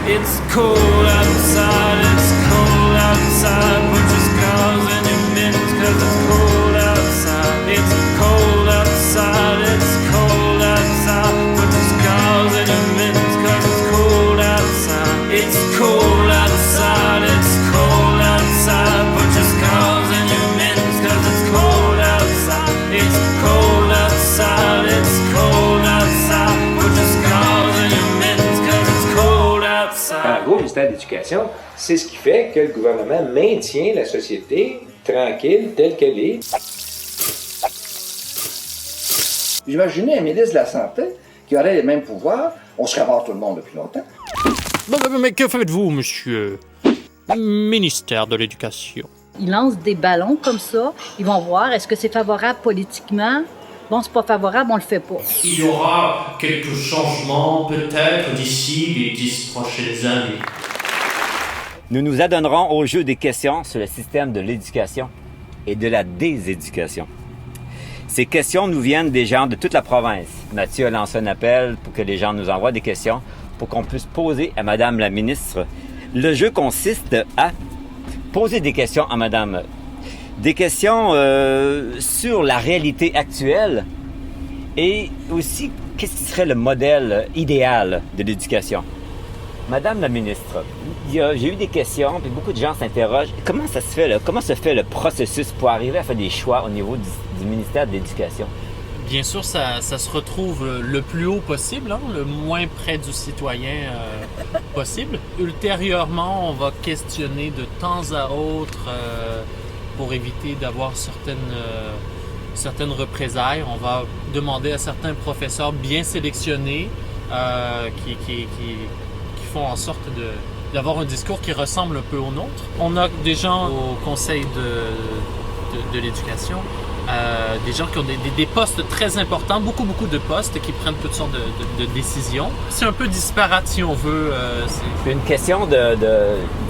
It's cold outside, it's cold outside. Put your scarves and your mittens, 'cause it's cold outside. It's cold outside, it's cold outside. Put your scarves and your mittens, 'cause it's cold outside. It's cold outside, it's cold outside. Put your scarves and your mittens, 'cause it's cold outside. It's cold outside, it's cold outside. Put your scarves and your mittens, 'cause it's cold outside. En gros, le ministère de l'Éducation, c'est ce qui fait que le gouvernement maintient la société tranquille telle qu'elle est. Imaginez un ministre de la Santé qui aurait les mêmes pouvoirs, on serait mort tout le monde depuis longtemps. Mais que faites-vous, monsieur? Ministère de l'Éducation. Ils lancent des ballons comme ça, ils vont voir, est-ce que c'est favorable politiquement? Bon, c'est pas favorable, on le fait pas. Il y aura quelques changements peut-être d'ici les 10 prochaines années. Nous nous adonnerons au jeu des questions sur le système de l'éducation et de la déséducation. Ces questions nous viennent des gens de toute la province. Mathieu a lancé un appel pour que les gens nous envoient des questions pour qu'on puisse poser à Madame la ministre. Le jeu consiste à poser des questions à Madame. Des questions sur la réalité actuelle et aussi qu'est-ce qui serait le modèle idéal de l'éducation. Madame la ministre, j'ai eu des questions puis beaucoup de gens s'interrogent. Comment ça se fait là? Comment se fait le processus pour arriver à faire des choix au niveau du ministère de l'Éducation? Bien sûr, ça se retrouve le plus haut possible, hein, le moins près du citoyen possible. Ultérieurement, on va questionner de temps à autre pour éviter d'avoir certaines représailles. On va demander à certains professeurs bien sélectionnés qui font en sorte d'avoir un discours qui ressemble un peu au nôtre. On a des gens au Conseil de l'éducation, des gens qui ont des postes très importants, beaucoup de postes qui prennent toutes sortes de décisions. C'est un peu disparate si on veut. C'est une question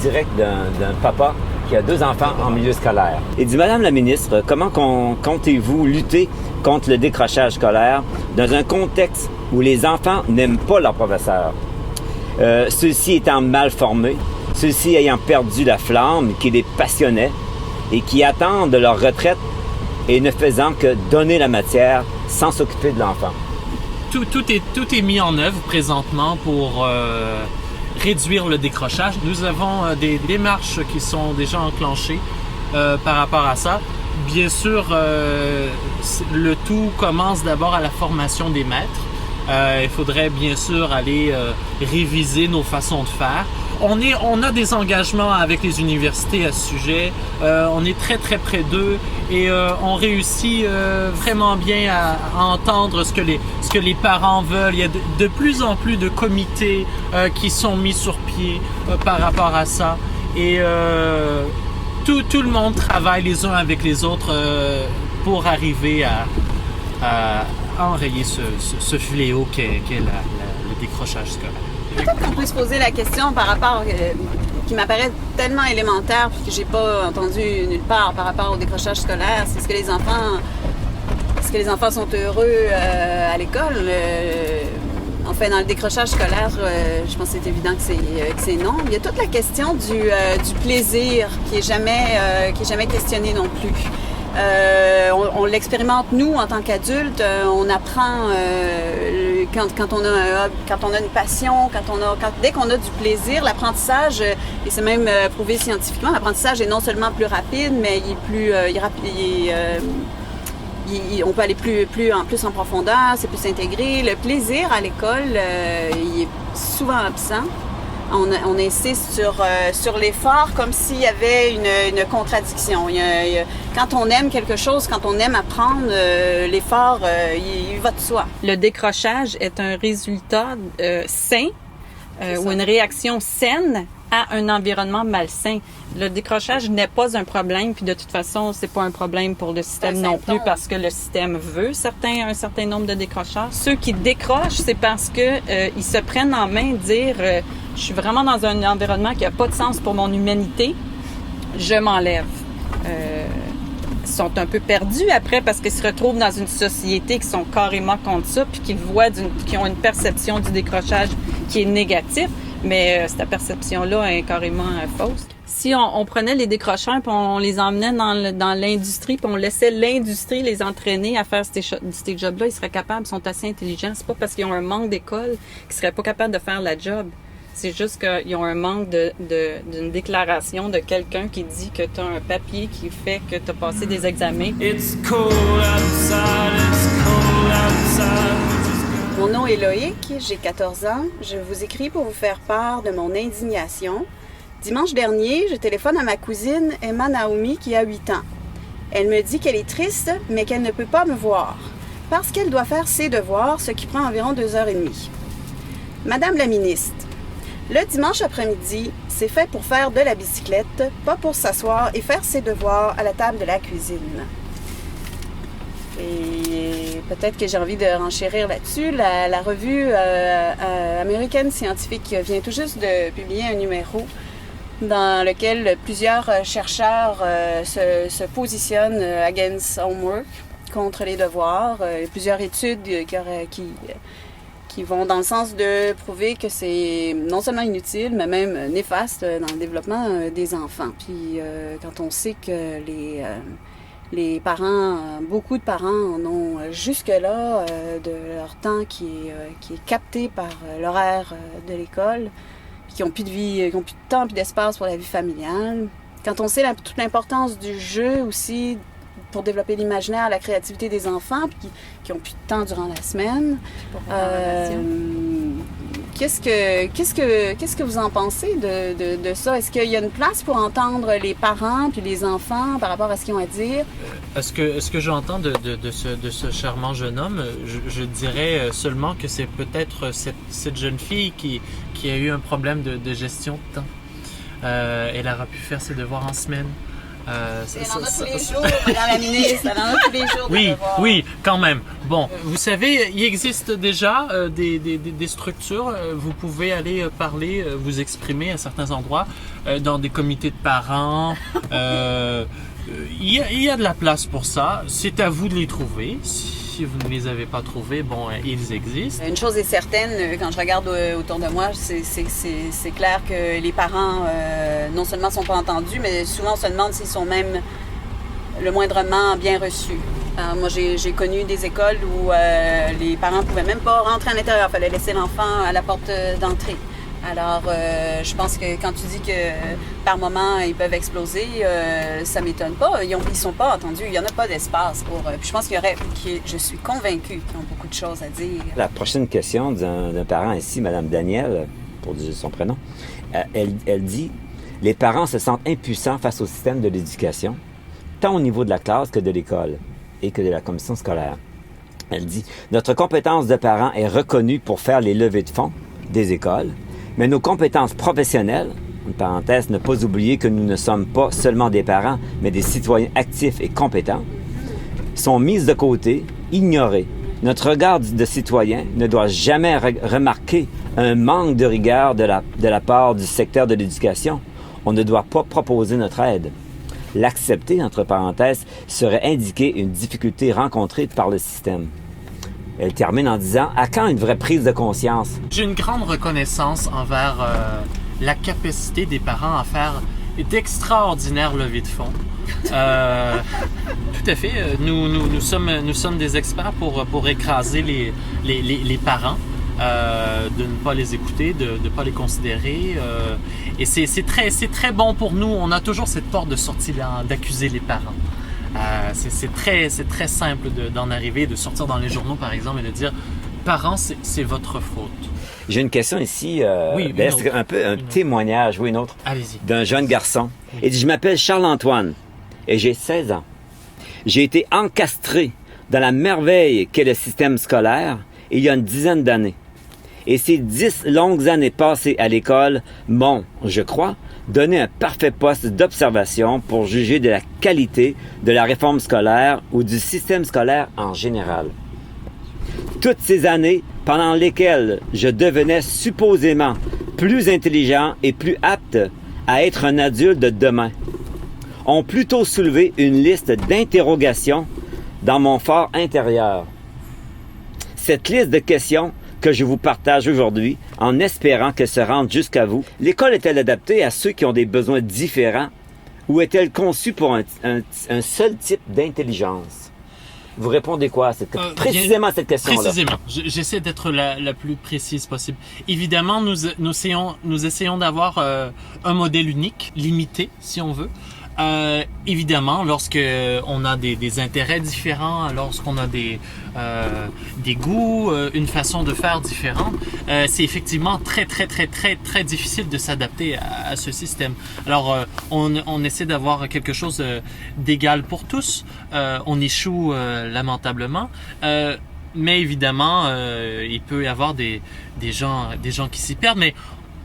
directe d'un papa qui a 2 enfants en milieu scolaire. Il dit, Madame la ministre, comment comptez-vous lutter contre le décrochage scolaire dans un contexte où les enfants n'aiment pas leurs professeurs? Ceux-ci étant mal formés, ceux-ci ayant perdu la flamme qui les passionnait et qui attendent leur retraite et ne faisant que donner la matière sans s'occuper de l'enfant. Tout est mis en œuvre présentement pour réduire le décrochage. Nous avons des démarches qui sont déjà enclenchées par rapport à ça. Bien sûr, le tout commence d'abord à la formation des maîtres. Il faudrait bien sûr aller réviser nos façons de faire. On a des engagements avec les universités à ce sujet. On est très près d'eux et on réussit vraiment bien à entendre ce que les parents veulent. Il y a de plus en plus de comités qui sont mis sur pied par rapport à ça. Et tout le monde travaille les uns avec les autres pour arriver à enrayer ce fléau qu'est le décrochage scolaire. Peut-être qu'on peut se poser la question par rapport, qui m'apparaît tellement élémentaire puis que j'ai pas entendu nulle part par rapport au décrochage scolaire, c'est est-ce que les enfants sont heureux à l'école? Enfin, dans le décrochage scolaire, je pense que c'est évident que c'est non. Il y a toute la question du plaisir qui est jamais questionné non plus. On l'expérimente nous en tant qu'adultes, on apprend quand on a une passion, dès qu'on a du plaisir, l'apprentissage, et c'est même prouvé scientifiquement, l'apprentissage est non seulement plus rapide, mais on peut aller plus en profondeur, c'est plus intégré. Le plaisir à l'école, il est souvent absent. On insiste sur l'effort comme s'il y avait une contradiction. Quand on aime quelque chose, quand on aime apprendre, l'effort, il va de soi. Le décrochage est un résultat sain ou une réaction saine à un environnement malsain. Le décrochage n'est pas un problème, puis de toute façon, c'est pas un problème pour le système non plus, parce que le système veut un certain nombre de décrocheurs. Ceux qui décrochent, c'est parce que ils se prennent en main, dire je suis vraiment dans un environnement qui a pas de sens pour mon humanité, je m'enlève. Ils sont un peu perdus après parce qu'ils se retrouvent dans une société qui sont carrément contre ça, puis qui ont une perception du décrochage qui est négatif. Mais cette perception-là est carrément fausse. Si on prenait les décrocheurs puis on les emmenait dans l'industrie puis on laissait l'industrie les entraîner à faire ces jobs-là, ils seraient capables, ils sont assez intelligents. C'est pas parce qu'ils ont un manque d'école qu'ils seraient pas capables de faire la job. C'est juste qu'ils ont un manque d'une déclaration de quelqu'un qui dit que tu as un papier qui fait que tu as passé des examens. It's cold outside, it's cold outside. Mon nom est Loïc, j'ai 14 ans. Je vous écris pour vous faire part de mon indignation. Dimanche dernier, je téléphone à ma cousine Emma Naomi qui a 8 ans. Elle me dit qu'elle est triste, mais qu'elle ne peut pas me voir, parce qu'elle doit faire ses devoirs, ce qui prend environ 2h30. Madame la ministre, le dimanche après-midi, c'est fait pour faire de la bicyclette, pas pour s'asseoir et faire ses devoirs à la table de la cuisine. Et peut-être que j'ai envie de renchérir là-dessus. La revue American Scientific vient tout juste de publier un numéro dans lequel plusieurs chercheurs se positionnent against homework, contre les devoirs. Plusieurs études qui vont dans le sens de prouver que c'est non seulement inutile, mais même néfaste dans le développement des enfants. Puis quand on sait que les parents, beaucoup de parents en ont jusque-là de leur temps qui est capté par l'horaire de l'école, puis qui n'ont plus de vie, qui n'ont plus de temps, plus d'espace pour la vie familiale. Quand on sait toute l'importance du jeu aussi pour développer l'imaginaire, la créativité des enfants, puis qui n'ont plus de temps durant la semaine. Qu'est-ce que vous en pensez de ça? Est-ce qu'il y a une place pour entendre les parents puis les enfants par rapport à ce qu'ils ont à dire? Est-ce que j'entends de ce charmant jeune homme? Je dirais seulement que c'est peut-être cette jeune fille qui a eu un problème de gestion de temps. Elle aura pu faire ses devoirs en semaine. Elle en a tous les jours, Madame la ministre, elle en a tous les jours. Oui, quand même. Bon, vous savez, il existe déjà des structures. Vous pouvez aller parler, vous exprimer à certains endroits, dans des comités de parents. Il y a de la place pour ça. C'est à vous de les trouver. Si vous ne les avez pas trouvés, bon, ils existent. Une chose est certaine, quand je regarde autour de moi, c'est clair que les parents, non seulement ne sont pas entendus, mais souvent on se demande s'ils sont même le moindrement bien reçus. Moi, j'ai connu des écoles où les parents ne pouvaient même pas rentrer à l'intérieur. Il fallait laisser l'enfant à la porte d'entrée. Alors, je pense que quand tu dis que par moment, ils peuvent exploser, ça m'étonne pas. Ils sont pas entendus. Il n'y en a pas d'espace pour... Puis je pense je suis convaincue qu'ils ont beaucoup de choses à dire. La prochaine question d'un parent ici, Mme Danielle, pour dire son prénom, elle dit « Les parents se sentent impuissants face au système de l'éducation, tant au niveau de la classe que de l'école et que de la commission scolaire. » Elle dit « Notre compétence de parents est reconnue pour faire les levées de fonds des écoles, mais nos compétences professionnelles, en parenthèse, ne pas oublier que nous ne sommes pas seulement des parents, mais des citoyens actifs et compétents, sont mises de côté, ignorées. Notre regard de citoyen ne doit jamais remarquer un manque de rigueur de la part du secteur de l'éducation. On ne doit pas proposer notre aide. L'accepter, entre parenthèses, serait indiquer une difficulté rencontrée par le système. Elle termine en disant « À quand une vraie prise de conscience? » J'ai une grande reconnaissance envers la capacité des parents à faire d'extraordinaires levées de fonds. Tout à fait. Nous sommes des experts pour écraser les parents, de ne pas les écouter, de ne pas les considérer. Et c'est très bon pour nous. On a toujours cette porte de sortie d'accuser les parents. C'est très simple d'en arriver, de sortir dans les journaux, par exemple, et de dire « Parents, c'est votre faute ». J'ai une question ici, oui, c'est un peu un témoignage, oui, une autre, d'un jeune garçon. Il dit « Je m'appelle Charles-Antoine et j'ai 16 ans. J'ai été encastré dans la merveille qu'est le système scolaire il y a une dizaine d'années. Et ces 10 longues années passées à l'école m'ont, je crois, donné un parfait poste d'observation pour juger de la qualité de la réforme scolaire ou du système scolaire en général. Toutes ces années pendant lesquelles je devenais supposément plus intelligent et plus apte à être un adulte de demain, ont plutôt soulevé une liste d'interrogations dans mon fort intérieur. Cette liste de questions que je vous partage aujourd'hui en espérant qu'elle se rende jusqu'à vous. L'école est-elle adaptée à ceux qui ont des besoins différents ou est-elle conçue pour un seul type d'intelligence? Vous répondez quoi précisément à cette question-là? Précisément. J'essaie d'être la plus précise possible. Évidemment, nous essayons d'avoir un modèle unique, limité, si on veut. Évidemment, lorsque on a des intérêts différents, lorsqu'on a des goûts, une façon de faire différente, c'est effectivement très difficile de s'adapter à ce système. Alors, on essaie d'avoir quelque chose d'égal pour tous. On échoue lamentablement. Mais évidemment, il peut y avoir des gens qui s'y perdent. Mais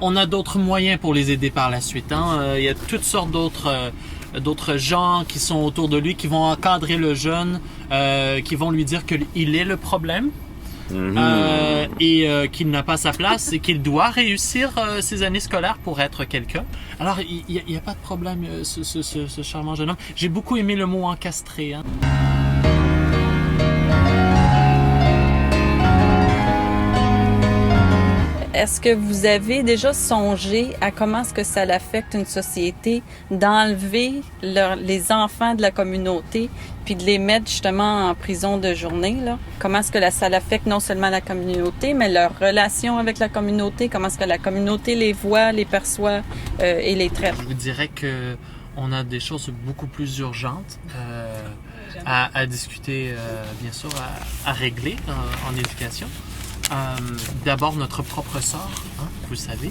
on a d'autres moyens pour les aider par la suite. Il y a toutes sortes d'autres gens qui sont autour de lui, qui vont encadrer le jeune, qui vont lui dire qu'il est le problème et qu'il n'a pas sa place et qu'il doit réussir ses années scolaires pour être quelqu'un. Alors, il n'y a pas de problème, ce charmant jeune homme. J'ai beaucoup aimé le mot encastré. Est-ce que vous avez déjà songé à comment est-ce que ça affecte une société d'enlever les enfants de la communauté puis de les mettre justement en prison de journée, là? Comment est-ce que ça affecte non seulement la communauté, mais leur relation avec la communauté? Comment est-ce que la communauté les voit, les perçoit et les traite? Je vous dirais que on a des choses beaucoup plus urgentes à discuter, bien sûr, à régler en éducation. D'abord notre propre sort, vous savez,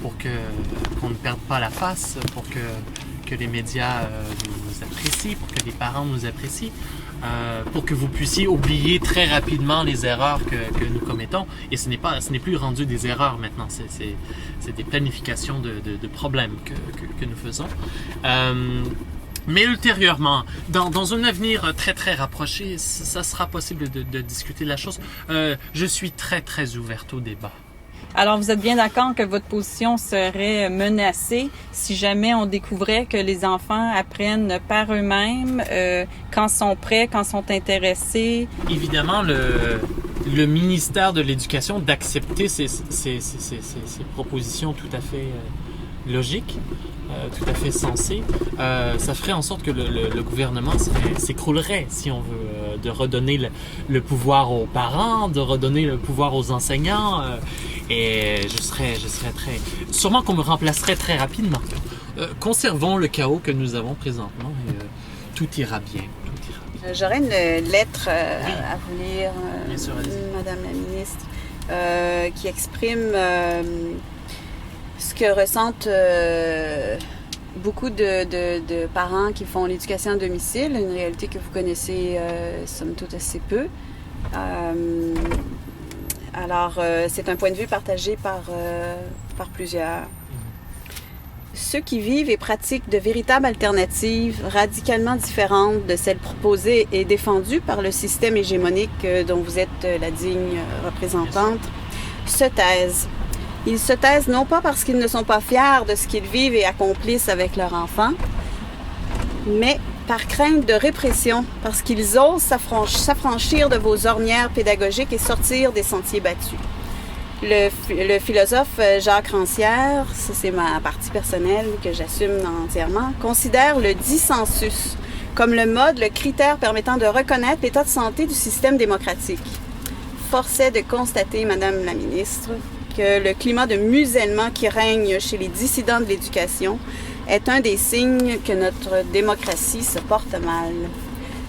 pour qu'on ne perde pas la face, pour que les médias nous apprécient, pour que les parents nous apprécient, pour que vous puissiez oublier très rapidement les erreurs que nous commettons. Et ce n'est plus rendu des erreurs maintenant, c'est des planifications de problèmes que nous faisons. Mais ultérieurement, dans un avenir très rapproché, ça sera possible de discuter la chose. Je suis très ouverte au débat. Alors, vous êtes bien d'accord que votre position serait menacée si jamais on découvrait que les enfants apprennent par eux-mêmes, quand sont prêts, quand sont intéressés? Évidemment, le ministère de l'Éducation d'accepter ces propositions tout à fait logiques, tout à fait sensées, ça ferait en sorte que le gouvernement s'écroulerait, si on veut, de redonner le pouvoir aux parents, de redonner le pouvoir aux enseignants, et je serais très... Sûrement qu'on me remplacerait très rapidement. Conservons le chaos que nous avons présentement et tout ira bien. J'aurais une lettre à vous lire, Madame la ministre, qui exprime ce que ressentent beaucoup de parents qui font l'éducation à domicile, une réalité que vous connaissez somme toute assez peu. Alors, c'est un point de vue partagé par plusieurs. Ceux qui vivent et pratiquent de véritables alternatives radicalement différentes de celles proposées et défendues par le système hégémonique dont vous êtes la digne représentante, se taisent. Ils se taisent non pas parce qu'ils ne sont pas fiers de ce qu'ils vivent et accomplissent avec leurs enfants, mais par crainte de répression, parce qu'ils osent s'affranchir de vos ornières pédagogiques et sortir des sentiers battus. Le philosophe Jacques Rancière, ça c'est ma partie personnelle que j'assume entièrement, considère le dissensus comme le mode, le critère permettant de reconnaître l'état de santé du système démocratique. Force est de constater, Madame la ministre, que le climat de musellement qui règne chez les dissidents de l'éducation est un des signes que notre démocratie se porte mal.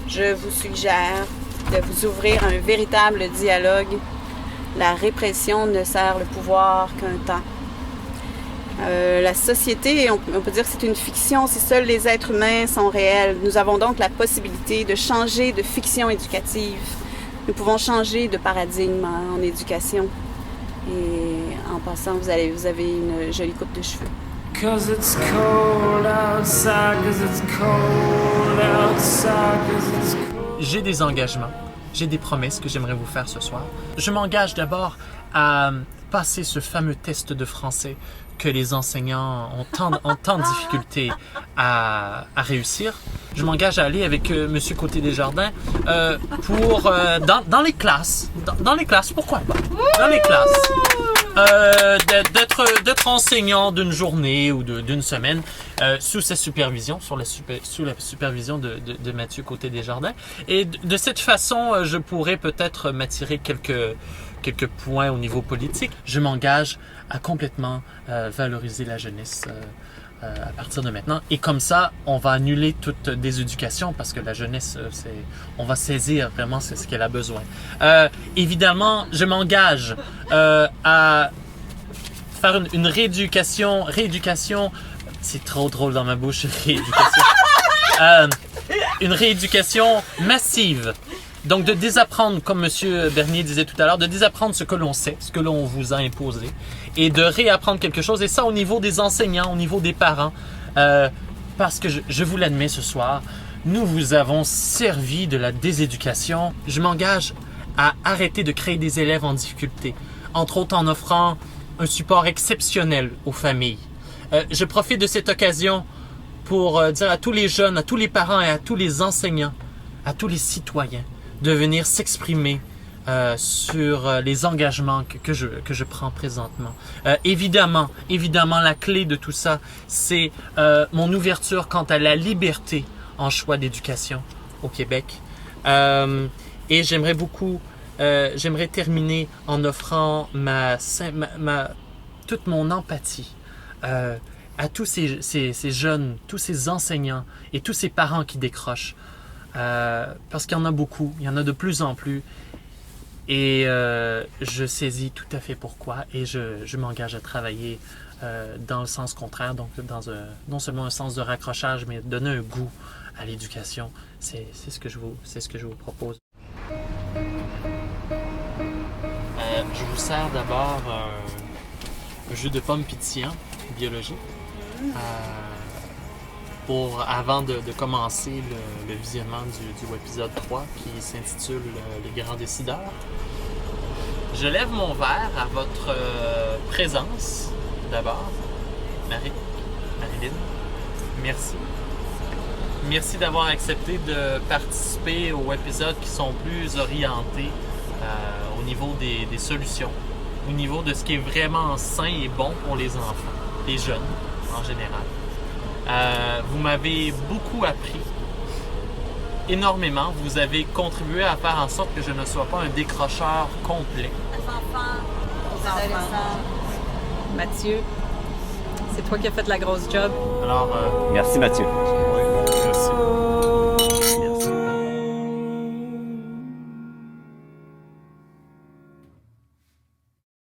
Je vous suggère de vous ouvrir à un véritable dialogue. La répression ne sert le pouvoir qu'un temps. La société, on peut dire que c'est une fiction si seuls les êtres humains sont réels. Nous avons donc la possibilité de changer de fiction éducative. Nous pouvons changer de paradigme en éducation. Et en passant, vous avez une jolie coupe de cheveux. 'Cause it's cold outside, 'cause it's cold outside, 'cause it's cold. J'ai des engagements, j'ai des promesses que j'aimerais vous faire ce soir. Je m'engage d'abord à passer ce fameux test de français que les enseignants ont tant de difficultés à réussir, je m'engage à aller avec Monsieur Côté-Desjardins dans les classes. Dans les classes, pourquoi pas? Dans les classes. D'être enseignant d'une journée ou d'une semaine sous sa supervision, sous la supervision de Mathieu Côté-Desjardins. Et de cette façon, je pourrais peut-être m'attirer quelques points au niveau politique. Je m'engage à complètement valoriser la jeunesse à partir de maintenant. Et comme ça, on va annuler toute déséducation parce que la jeunesse, on va saisir vraiment ce qu'elle a besoin. Évidemment, je m'engage à faire une rééducation, c'est trop drôle dans ma bouche, rééducation. Une rééducation massive. Donc, de désapprendre, comme M. Bernier disait tout à l'heure, de désapprendre ce que l'on sait, ce que l'on vous a imposé, et de réapprendre quelque chose, et ça au niveau des enseignants, au niveau des parents, parce que je vous l'admets ce soir, nous vous avons servi de la déséducation. Je m'engage à arrêter de créer des élèves en difficulté, entre autres en offrant un support exceptionnel aux familles. Je profite de cette occasion pour dire à tous les jeunes, à tous les parents et à tous les enseignants, à tous les citoyens, de venir s'exprimer sur les engagements que je prends présentement. Évidemment, la clé de tout ça, c'est mon ouverture quant à la liberté en choix d'éducation au Québec. Et j'aimerais terminer en offrant toute mon empathie à tous ces jeunes, tous ces enseignants et tous ces parents qui décrochent. Parce qu'il y en a beaucoup, il y en a de plus en plus. Et je saisis tout à fait pourquoi et je m'engage à travailler dans le sens contraire, donc non seulement un sens de raccrochage, mais donner un goût à l'éducation. C'est ce que je vous propose. Je vous sers d'abord un jus de pomme pétillant, biologique. Avant de commencer le visionnement du épisode 3 qui s'intitule Les grands décideurs. Je lève mon verre à votre présence d'abord. Marilyn, merci. Merci d'avoir accepté de participer aux épisodes qui sont plus orientés au niveau des solutions, au niveau de ce qui est vraiment sain et bon pour les enfants, les jeunes en général. Vous m'avez beaucoup appris, énormément. Vous avez contribué à faire en sorte que je ne sois pas un décrocheur complet. Aux adolescents. Mathieu, c'est toi qui as fait la grosse job. Alors, Merci Mathieu.